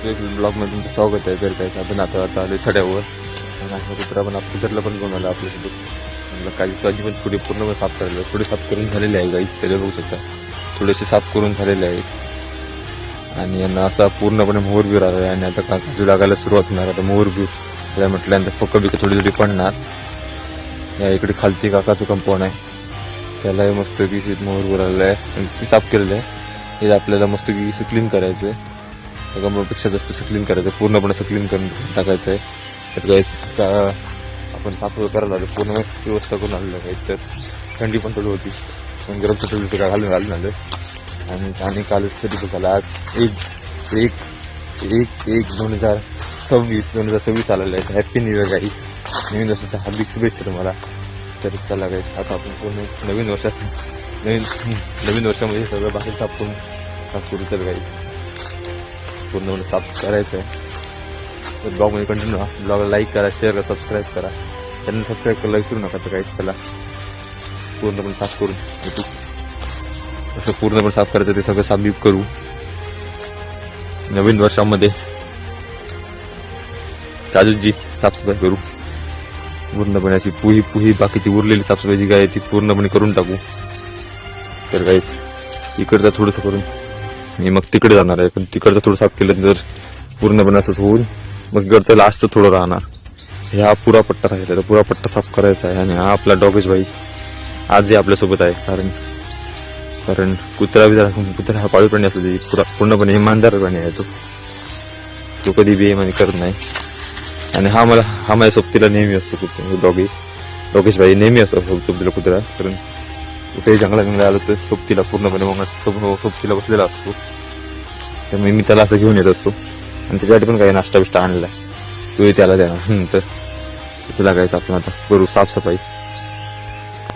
ब्लॉगमध्ये तुमचं स्वागत आहे. तर काय आपण आता आले सड्यावर आणि कुत्रा पण कुत्र्याला पण घेऊन आला आपल्यासोबत. काही साजी पण थोडी पूर्ण साफ करायला थोडी साफ करून झालेले आहे गाईस. त्याला बघू शकता थोडेसे साफ करून झालेले आहेत आणि यांना असा पूर्णपणे मोहर बिर आला आहे आणि आता काजू लागायला सुरुवात होणार. आता मोहर बिर त्याला म्हटल्यानंतर पक्क बिक थोडी थोडी पडणार. या इकडे खालती काकाचं कंपाऊंड आहे त्याला मस्त की मोहर बिर आलेलं आहे आणि ती साफ केलेलं आहे. हे आपल्याला मस्त की क्लीन करायचं आहे. कंपाऊंडपेक्षा जास्त क्लीन करायचं आहे. पूर्णपणे क्लीन करून टाकायचं आहे. तर गाईस आपण साफ करायला आलो पूर्ण व्यवस्था करून आलेलं आहे. तर थंडी पण थोडी होती पण गरम थोडी घालून आलं आणि कालच कधी झालं आज 1/1/2026 आलेलं आहे. हॅप्पी न्यू इयर गाईस. नवीन वर्षाच्या हार्दिक शुभेच्छा तुम्हाला. तर चला गाईस आता आपण पूर्ण नवीन वर्षामध्ये सगळं बाहेर साफ करू. तर गाईस पूर्णपणे साफ करायचं आहे. तर ब्लॉगमध्ये कंटिन्यू ब्लॉगला लाईक करा, शेअर करा, सबस्क्राईब करा. त्यांना सबस्क्राईब करायला विसरू नका. तर काहीच चला पूर्णपणे साफ करून असं पूर्णपणे साफ करायचं. ते सगळं साफ करू नवीन वर्षामध्ये. काजूची साफसफाई करू पूर्णपणे. अशी पुही बाकीची उरलेली साफसफाई जी काय ती पूर्णपणे करून टाकू. तर काहीच इकडचं थोडंसं करून मी मग तिकडे जाणार आहे. पण तिकडचं थोडं साफ केलं तर पूर्णपणे असंच होऊन मग इकडचं लास्टचं थोडं राहणार. हा पुरा पट्टा राहिला. पुरा पट्टा साफ करायचा आहे. आणि हा आपला डॉगेश भाई आजही आपल्यासोबत आहे. कारण कुत्रा हा पाळीव प्राणी असतो. पूर्णपणे इमानदार प्राणी आहे तो कधी बेईमानी करत नाही. आणि हा माझ्या सोबतीला नेहमी असतो. डॉगेश भाई नेहमी असतो सोबतीला कुत्रा. कारण कुठेही जंगला आलो तर सोबतीला पूर्णपणे मग सोबतीला बसलेला असतो. त्यामुळे मी त्याला असं घेऊन येत असतो. आणि त्याच्यासाठी पण काही नाश्ता बिष्टा आणला तोही त्याला द्या. तर तुला गायचं आपण आता करू साफसफाई.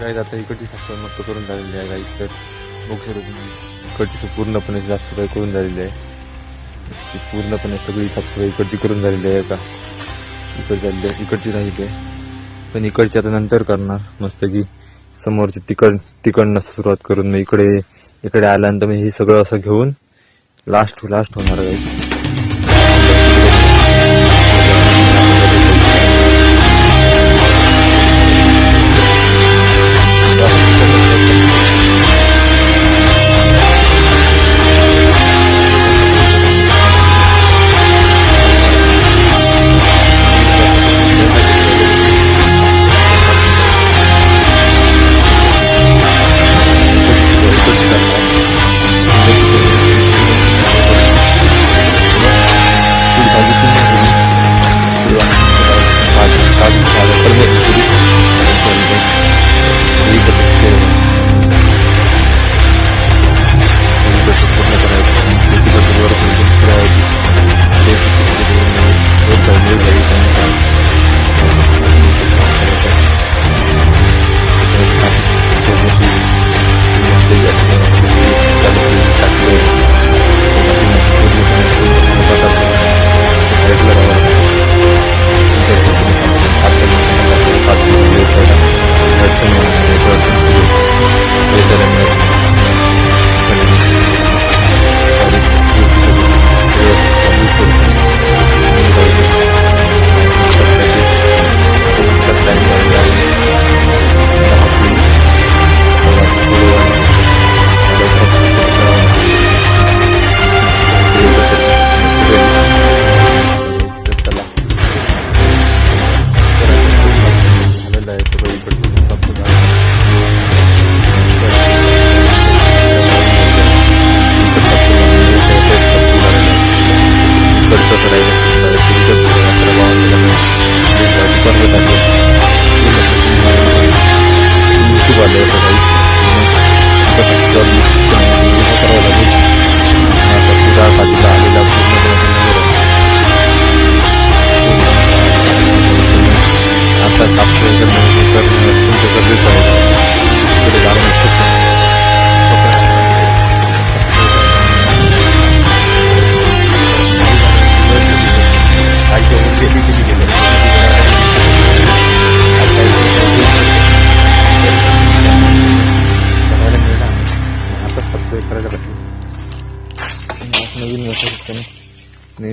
गाईज आता इकडची साफसफाई मस्त करून झालेली आहे गाईज. तर इकडची पूर्णपणे साफसफाई करून झालेली आहे. पूर्णपणे सगळी साफसफाई इकडची करून झालेली आहे का इकडची राहिली आहे. पण इकडची आता नंतर करणार मस्त की समोरची तिकडनं सुरुवात करून मग इकडे आल्यानंतर मी हे सगळं असं घेऊन लास्ट होणार आहे.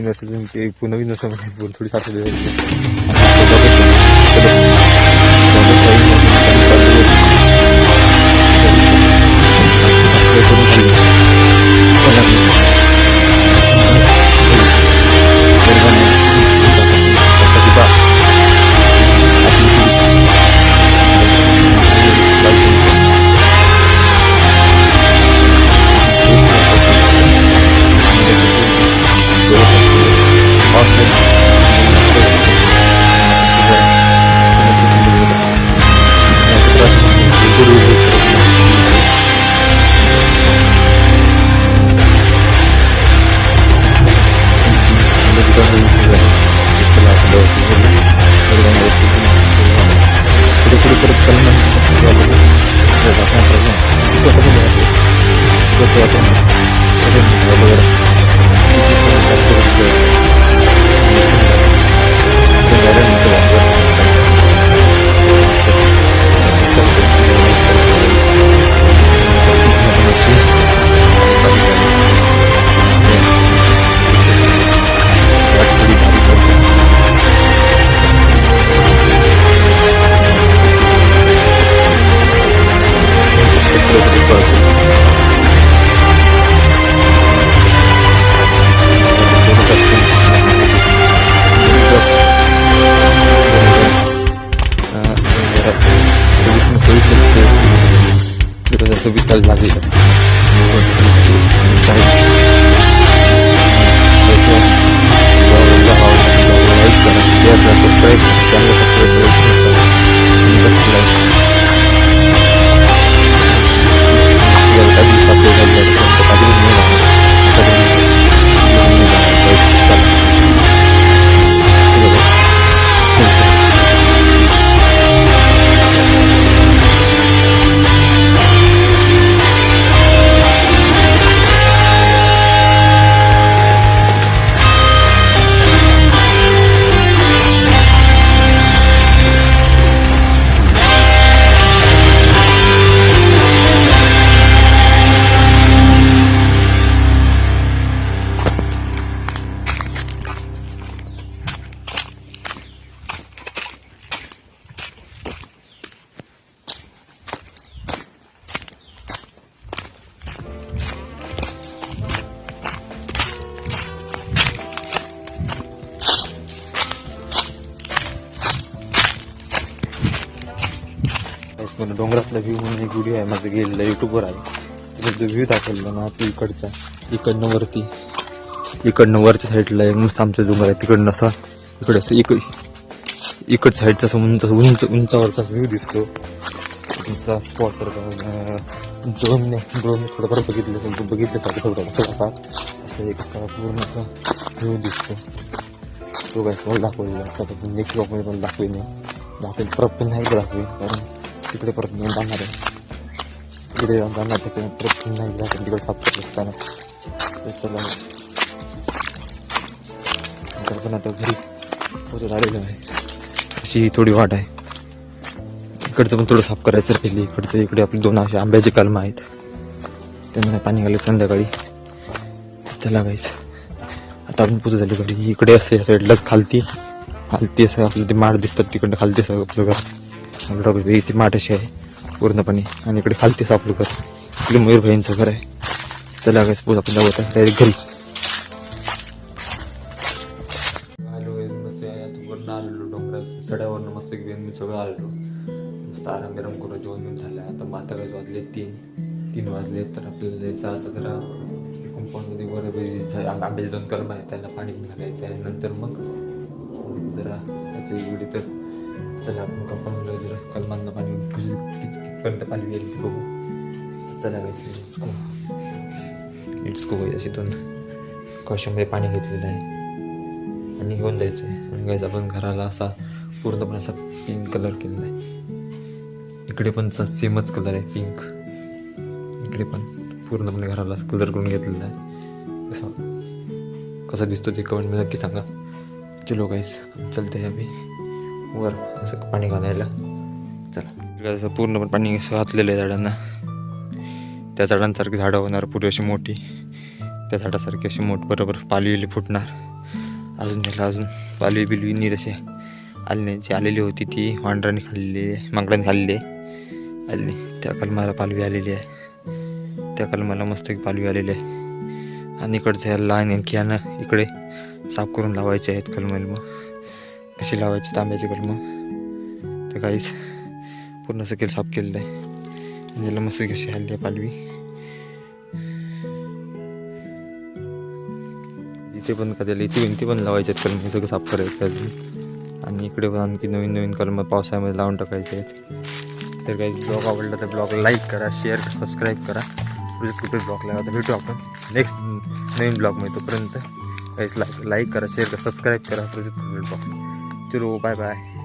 नवीन वर्षाची ते नवीन वर्षामध्ये थोडी साखर डोंगरातला व्ह्यू म्हणून एक व्हिडिओ आहे माझं गेलेला युट्यूबवर आहे. त्याचा व्ह्यू दाखवला ना आपल्या इकडचा इकडनं वरच्या साईडला एक मस्त आमचा डोंगर आहे. तिकडनं असा इकडे असं इकड साईडचा असं उंचावरचा व्ह्यू दिसतो. तुमचा स्पॉट सारखा ड्रोनने थोडंफार बघितल्यासारखं थोडंफार असं एक पूर्ण असा व्ह्यू दिसतो. तो काय मला दाखवलेला आता नेक्स्ट ब्लॉगमध्ये मला दाखवेल परत पण नाही दाखवेल कारण तिकडे परत मी जाणार आहे. तिकडे जाणार तिकडे परत पण नाही दाखवेल तिकडे साफ करत असताना. चला नंतर पण आता घरी पोहोचत आलेलं आहे. अशी थोडी वाट आहे. इकडचं पण थोडं साफ करायचं राहिली. इकडे आपले 2 असे आंब्याचे कलम आहेत त्यांना पाणी घालायचं संध्याकाळी. चला गाईस आता आपण पोहोचत झाली घरी. इकडे असं या साईडलाच खालती असं आपलं ते माठ दिसतात. तिकडनं खालती असं आपलं घर इथे माठ अशी आहे पूर्णपणे आणि इकडे खालती असं आपलं घर. इकडे मयूरभाईंचं घर आहे. चला गाईस पोच आपण जाऊ डायरेक्ट घरी. आलो मस्त वरनं आलेलो डोंगरात सड्यावरनं मस्त मी सगळं आलेलो. मस्त आराम गरम करून जेवण घेऊन झालं. आता काय वाजले 3 वाजले. तर आपल्याला जायचं आता जरा कंपाऊंडमध्ये बरं आंब्याचे 2 कलम आहेत त्यांना पाणी पण घालायचं आहे. नंतर मग जरा त्याची एवढी तर चला आपण कंपाऊंडला जरा कलमांना पाणी कितपर्यंत पाणी येईल ते बघू. चला गायचं लेट्स गो अशी 2 कळशामध्ये पाणी घेतलेलं आहे आणि घेऊन जायचं आहे. आणि गायचं आपण घराला असा पूर्णपणे असा पिंक कलर केलेला आहे. इकडे पण सेमच कलर आहे पिंक. इकडे पण पूर्णपणे घराला कलर करून घेतलेला आहे. कसा दिसतो ते कमेंटमध्ये नक्की सांगा. चलो गाईस चलते अभी वर असं पाणी घालायला. चला असं पूर्णपणे पाणी असं घातलेलं आहे झाडांना. त्या झाडांसारखी झाडं होणार पुढे अशी मोठी. त्या झाडासारखी अशी बरोबर पालवी फुटणार. अजून त्याला अजून पालवी बिलवी नीट असे आली नाही. जी आलेली होती ती वांडराने खाल्लेली आहे, माकडाने खाल्लेली आहे. आली नाही. त्या कलमाला पालवी आलेली आहे, त्या कलमाला मस्त पालवी आलेली आहे. आणि इकडचं ह्या लहान आणखी यानं इकडे साफ करून लावायचे आहेत कलमं. मग कशी लावायची तांब्याचे कलमं तर काहीच पूर्ण सगळं साफ केलेलं आहे. याला मस्त कशी हल्ली आहे पालवी. इथे पण का त्याला इथे पण लावायचे आहेत कलमं, सगळं साफ करायचं अजून. आणि इकडे पण आणखी नवीन नवीन कलमं पावसाळ्यामध्ये लावून टाकायचे आहेत. तर काही ब्लॉग आवडला तर ब्लॉग लाईक करा, शेअर करा, सबस्क्राईब करा. कुठे ब्लॉग लावा तर भेटू आपण नेक्स्ट नवीन ब्लॉगमध्ये. तोपर्यंत काहीच लाईक करा, शेअर करा, सबस्क्राईब करा. ब्लॉग चलो बाय बाय.